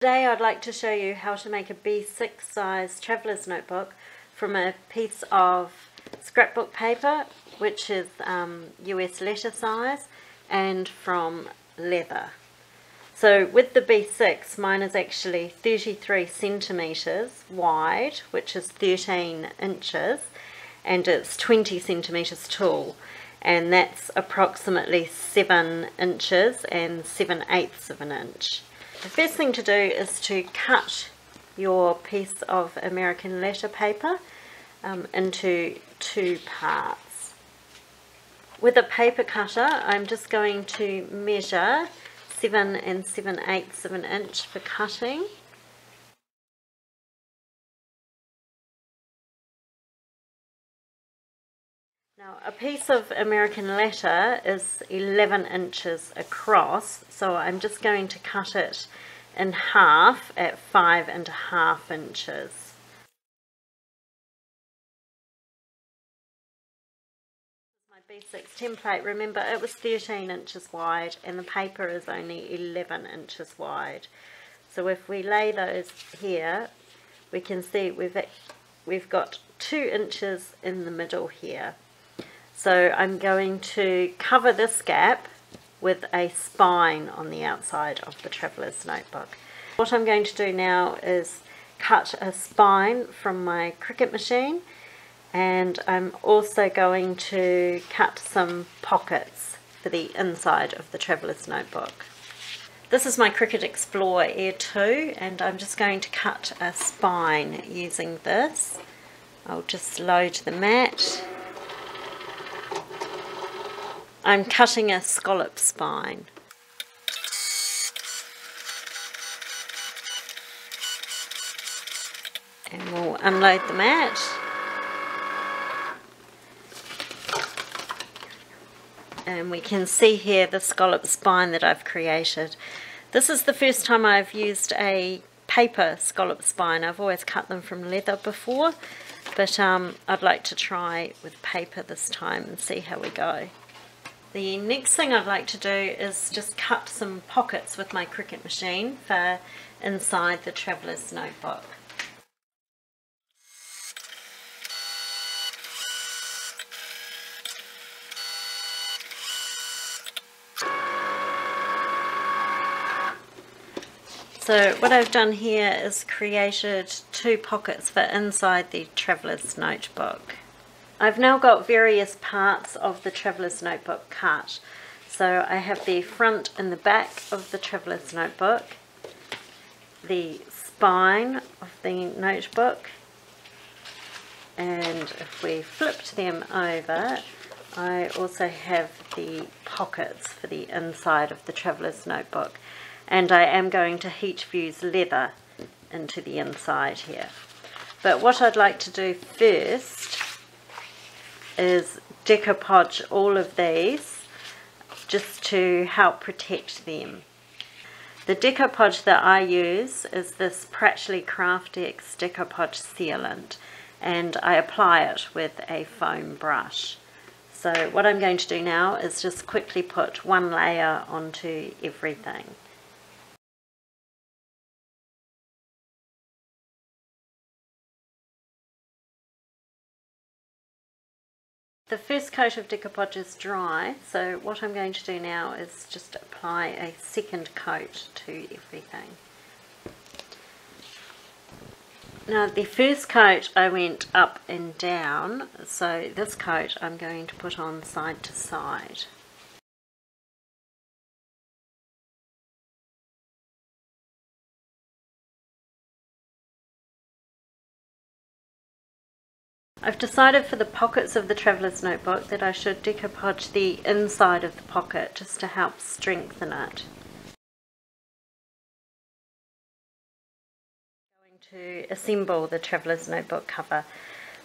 Today I'd like to show you how to make a B6 size traveller's notebook from a piece of scrapbook paper, which is US letter size, and from leather. So with the B6, mine is actually 33 centimetres wide, which is 13 inches, and it's 20 centimetres tall, and that's approximately 7 inches and 7/8 of an inch. The first thing to do is to cut your piece of American letter paper into 2 parts. With a paper cutter, I'm just going to measure 7 7/8 of an inch for cutting. Now, a piece of American letter is 11 inches across, so I'm just going to cut it in half at 5.5 inches. My B6 template, remember it was 13 inches wide and the paper is only 11 inches wide. So if we lay those here, we can see we've got 2 inches in the middle here. So I'm going to cover this gap with a spine on the outside of the traveller's notebook. What I'm going to do now is cut a spine from my Cricut machine, and I'm also going to cut some pockets for the inside of the traveller's notebook. This is my Cricut Explore Air 2, and I'm just going to cut a spine using this. I'll just load the mat. I'm cutting a scallop spine. And we'll unload the mat. And we can see here the scallop spine that I've created. This is the first time I've used a paper scallop spine. I've always cut them from leather before, but I'd like to try with paper this time and see how we go. The next thing I'd like to do is just cut some pockets with my Cricut machine for inside the traveller's notebook. So what I've done here is created 2 pockets for inside the traveller's notebook. I've now got various parts of the traveller's notebook cut. So I have the front and the back of the traveller's notebook, the spine of the notebook, and if we flipped them over, I also have the pockets for the inside of the traveller's notebook, and I am going to heat fuse leather into the inside here. But what I'd like to do first is decopodge all of these just to help protect them. The decopodge that I use is this Pratchley Craftex decopodge sealant, and I apply it with a foam brush. So what I'm going to do now is just quickly put 1 layer onto everything. The first coat of decopodge is dry, so what I'm going to do now is just apply a second coat to everything. Now the first coat I went up and down, so this coat I'm going to put on side to side. I've decided for the pockets of the traveller's notebook that I should decopodge the inside of the pocket just to help strengthen it. I'm going to assemble the traveller's notebook cover.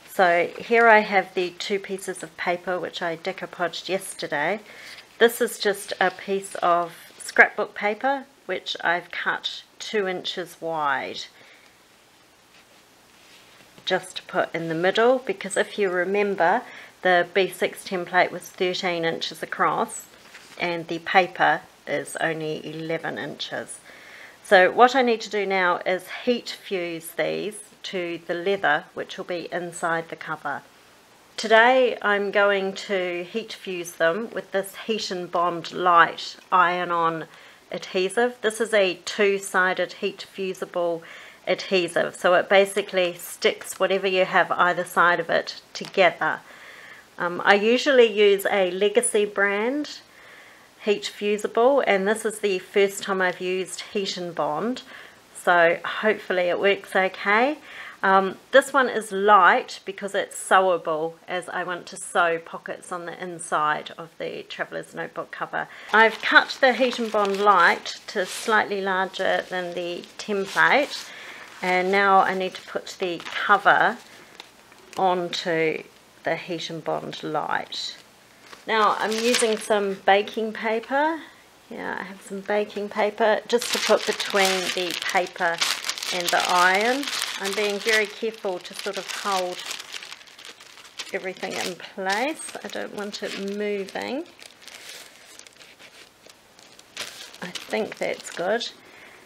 So here I have the 2 pieces of paper which I decopodged yesterday. This is just a piece of scrapbook paper which I've cut 2 inches wide, just to put in the middle, because if you remember the B6 template was 13 inches across and the paper is only 11 inches. So what I need to do now is heat fuse these to the leather, which will be inside the cover. Today I'm going to heat fuse them with this Heat and Bond Lite iron-on adhesive. This is a two-sided heat fusible adhesive, so it basically sticks whatever you have either side of it together. I usually use a Legacy brand heat fusible, and this is the first time I've used Heat and Bond, so hopefully it works okay. This one is light because it's sewable, as I want to sew pockets on the inside of the traveller's notebook cover. I've cut the Heat and Bond Lite to slightly larger than the template, and now I need to put the cover onto the Heat and Bond Lite. Now I'm using some baking paper. Yeah, I have some baking paper just to put between the paper and the iron. I'm being very careful to sort of hold everything in place. I don't want it moving. I think that's good.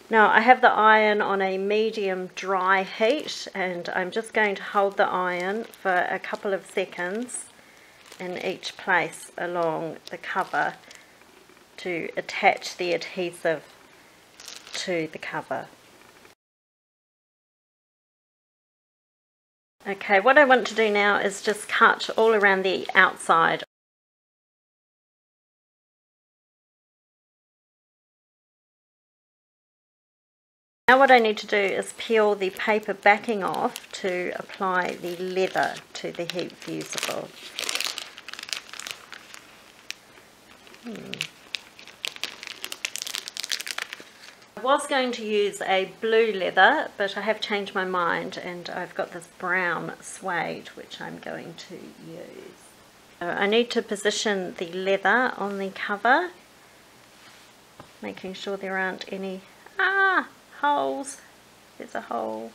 Now I have the iron on a medium dry heat, and I'm just going to hold the iron for a couple of seconds in each place along the cover to attach the adhesive to the cover. Okay, what I want to do now is just cut all around the outside. Now what I need to do is peel the paper backing off to apply the leather to the heat fusible. I was going to use a blue leather, but I have changed my mind and I've got this brown suede which I'm going to use. So I need to position the leather on the cover, making sure there aren't any holes. There's a hole.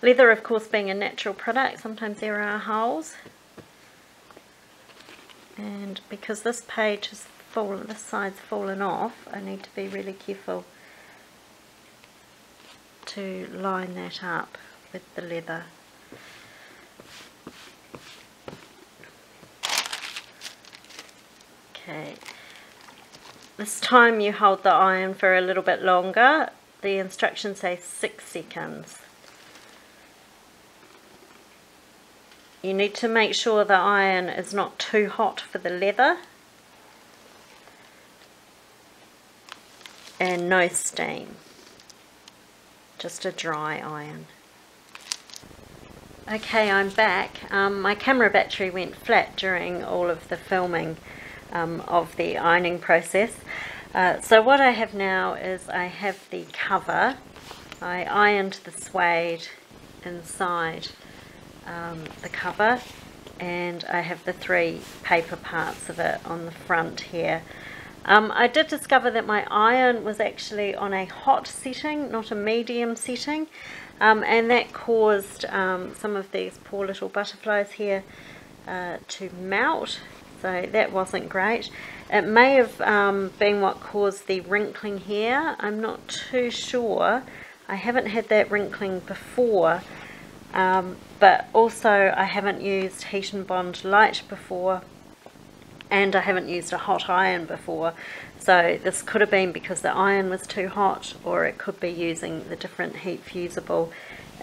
Leather, of course, being a natural product, sometimes there are holes. And because this page has fallen, this side's fallen off, I need to be really careful to line that up with the leather. Okay, this time you hold the iron for a little bit longer. The instructions say 6 seconds. You need to make sure the iron is not too hot for the leather and no steam, just a dry iron. Okay, I'm back. My camera battery went flat during all of the filming of the ironing process. So what I have now is I have the cover. I ironed the suede inside the cover, and I have the 3 paper parts of it on the front here. I did discover that my iron was actually on a hot setting, not a medium setting, and that caused some of these poor little butterflies here to melt, so that wasn't great. It may have been what caused the wrinkling here. I'm not too sure. I haven't had that wrinkling before. But also I haven't used Heat and Bond Lite before, and I haven't used a hot iron before, so this could have been because the iron was too hot, or it could be using the different heat fusible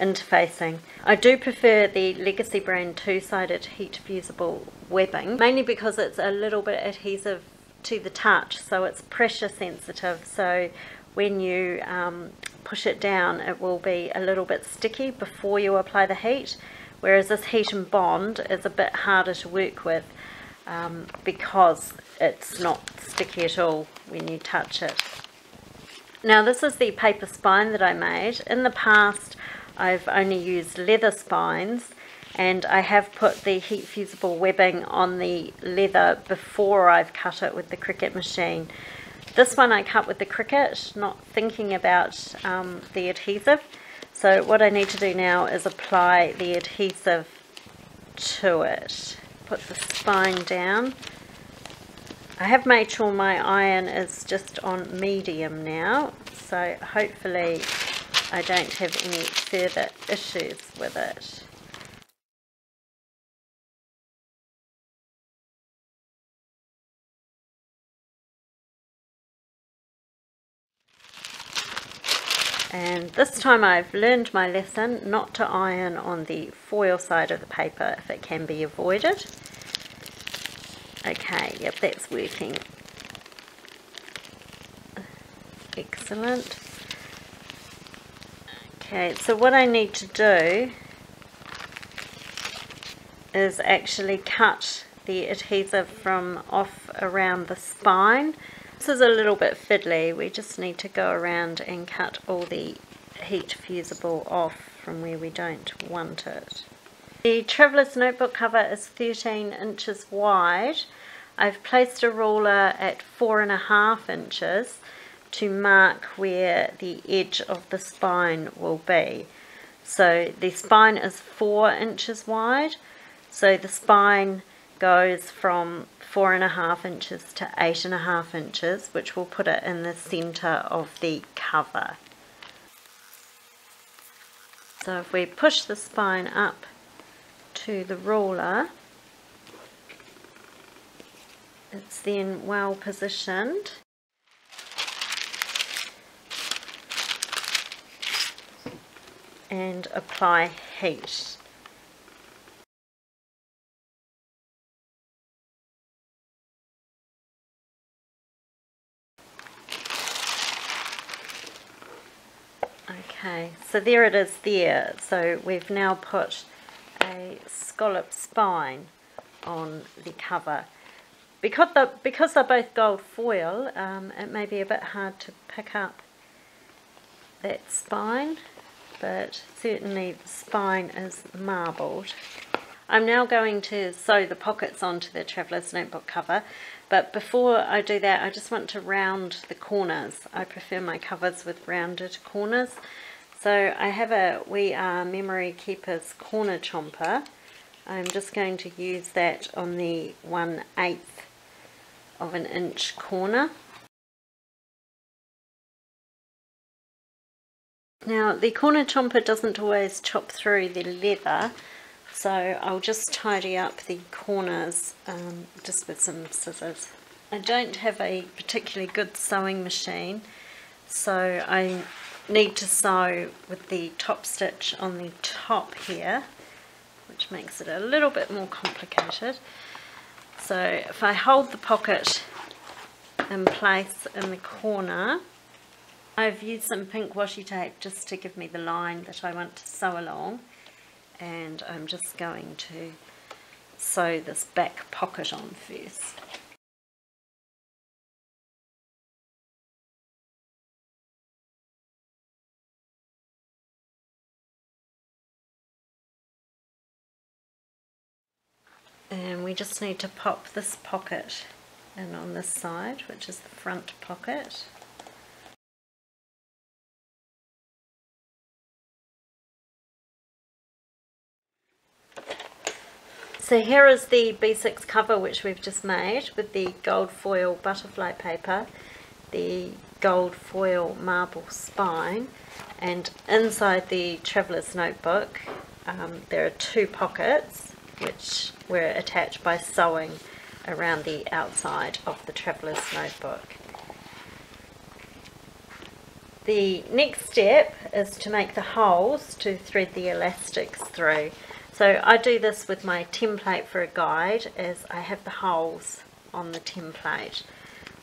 interfacing. I do prefer the Legacy brand two-sided heat fusible webbing, mainly because it's a little bit adhesive to the touch, so it's pressure sensitive, so when you push it down it will be a little bit sticky before you apply the heat, whereas this Heat and Bond is a bit harder to work with because it's not sticky at all when you touch it. Now this is the paper spine that I made. In the past I've only used leather spines, and I have put the heat fusible webbing on the leather before I've cut it with the Cricut machine. This one I cut with the Cricut, not thinking about the adhesive. So what I need to do now is apply the adhesive to it. Put the spine down. I have made sure my iron is just on medium now, so hopefully I don't have any further issues with it. And this time I've learned my lesson not to iron on the foil side of the paper if it can be avoided. Okay, yep, that's working. Excellent. Okay, so what I need to do is actually cut the adhesive from off around the spine. This is a little bit fiddly. We just need to go around and cut all the heat fusible off from where we don't want it. The Traveller's Notebook cover is 13 inches wide. I've placed a ruler at 4.5 inches to mark where the edge of the spine will be. So the spine is 4 inches wide, so the spine goes from 4.5 inches to 8.5 inches, which will put it in the center of the cover. So if we push the spine up to the ruler, it's then well positioned. And apply heat. Okay, so there it is there. So we've now put a scallop spine on the cover. Because they're both gold foil, it may be a bit hard to pick up that spine, but certainly the spine is marbled. I'm now going to sew the pockets onto the Traveller's Notebook cover, but before I do that I just want to round the corners. I prefer my covers with rounded corners. So I have a We Are Memory Keepers corner chomper. I'm just going to use that on the 1/8 of an inch corner. Now the corner chomper doesn't always chop through the leather, so I'll just tidy up the corners just with some scissors. I don't have a particularly good sewing machine, so I need to sew with the top stitch on the top here, which makes it a little bit more complicated. So if I hold the pocket in place in the corner, I've used some pink washi tape just to give me the line that I want to sew along, and I'm just going to sew this back pocket on first. And we just need to pop this pocket in on this side, which is the front pocket. So here is the B6 cover which we've just made with the gold foil butterfly paper, the gold foil marble spine, and inside the Traveller's Notebook there are two pockets which were attached by sewing around the outside of the Traveller's Notebook. The next step is to make the holes to thread the elastics through. So I do this with my template for a guide, as I have the holes on the template.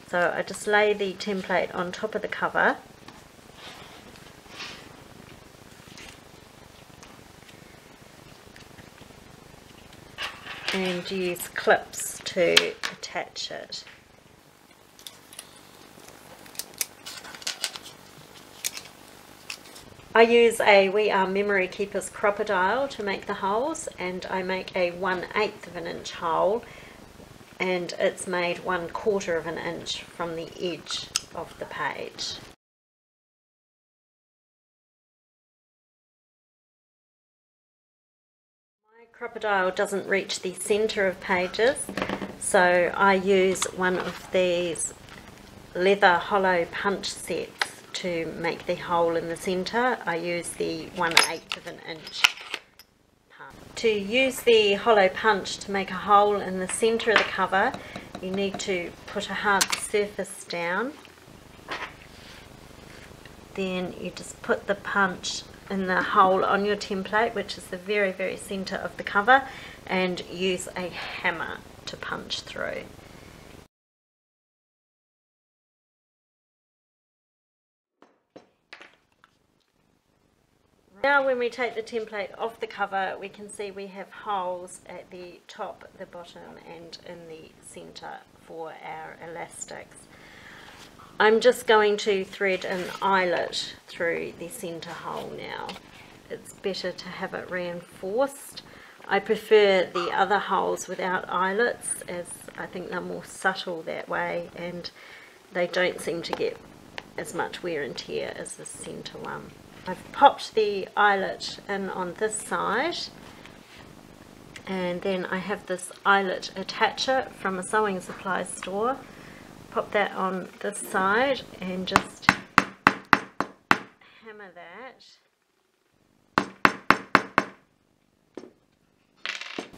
So I just lay the template on top of the cover, and use clips to attach it. I use a We Are Memory Keepers crocodile to make the holes, and I make a 1/8 of an inch hole, and it's made 1/4 of an inch from the edge of the page. My crocodile doesn't reach the center of pages, So I use one of these leather hollow punch sets to make the hole in the centre. I use the 1/8 of an inch. To use the hollow punch to make a hole in the centre of the cover, you need to put a hard surface down. Then you just put the punch in the hole on your template, which is the very, very centre of the cover, and use a hammer to punch through. Now when we take the template off the cover, we can see we have holes at the top, the bottom and in the centre for our elastics. I'm just going to thread an eyelet through the centre hole now. It's better to have it reinforced. I prefer the other holes without eyelets, as I think they're more subtle that way and they don't seem to get as much wear and tear as the centre one. I've popped the eyelet in on this side, and then I have this eyelet attacher from a sewing supply store. Pop that on this side and just hammer that.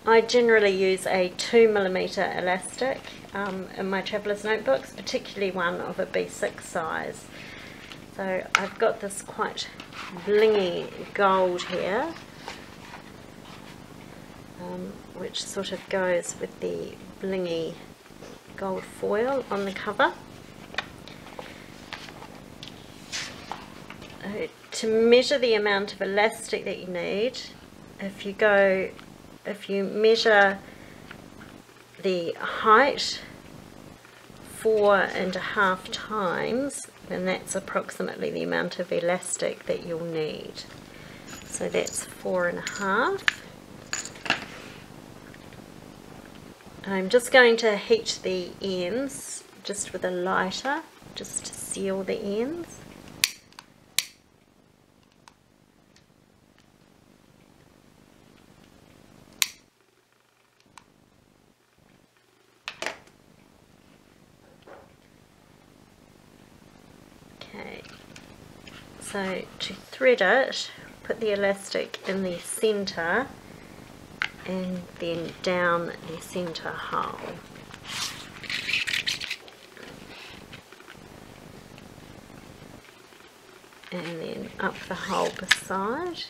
I generally use a 2mm elastic in my traveller's notebooks, particularly one of a B6 size. So I've got this quite blingy gold here, which sort of goes with the blingy gold foil on the cover. To measure the amount of elastic that you need, if you measure the height 4.5 times, then that's approximately the amount of elastic that you'll need. So that's 4.5. I'm just going to heat the ends just with a lighter, just to seal the ends. Okay, so to thread it, put the elastic in the centre and then down the centre hole. And then up the hole beside.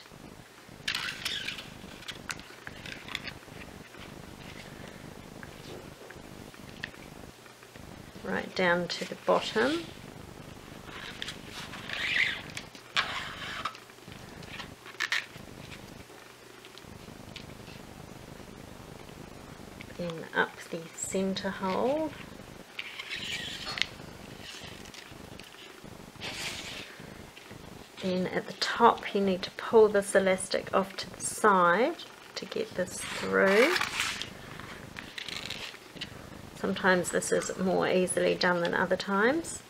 Right down to the bottom. Then up the centre hole. Then at the top you need to pull this elastic off to the side to get this through. Sometimes this is more easily done than other times.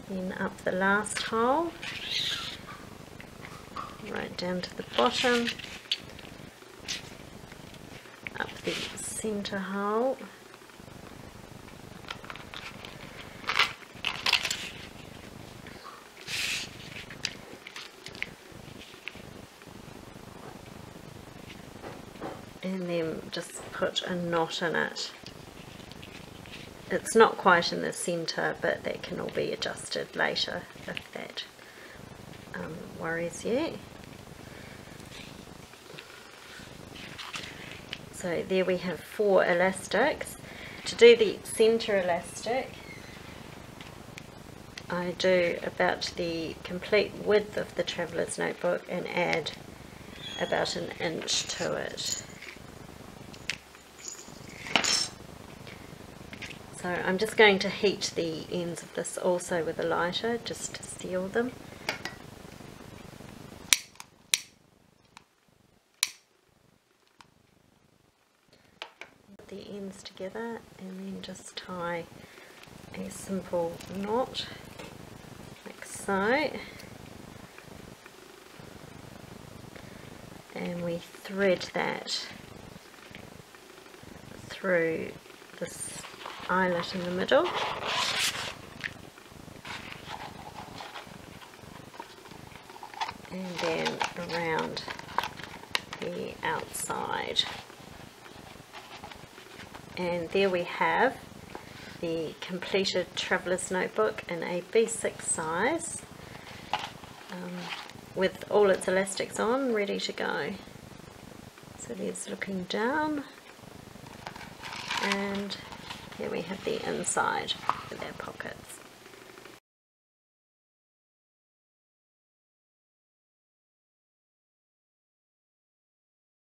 Then up the last hole, right down to the bottom, up the centre hole, and then just put a knot in it. It's not quite in the centre, but that can all be adjusted later if that worries you. So there we have 4 elastics. To do the centre elastic, I do about the complete width of the traveller's notebook and add about 1 inch to it. So I'm just going to heat the ends of this also with a lighter just to seal them. Put the ends together and then just tie a simple knot like so. And we thread that through this eyelet in the middle. And then around the outside. And there we have the completed traveller's notebook in a B6 size, with all its elastics on, ready to go. So there's looking down, and here we have the inside with our pockets.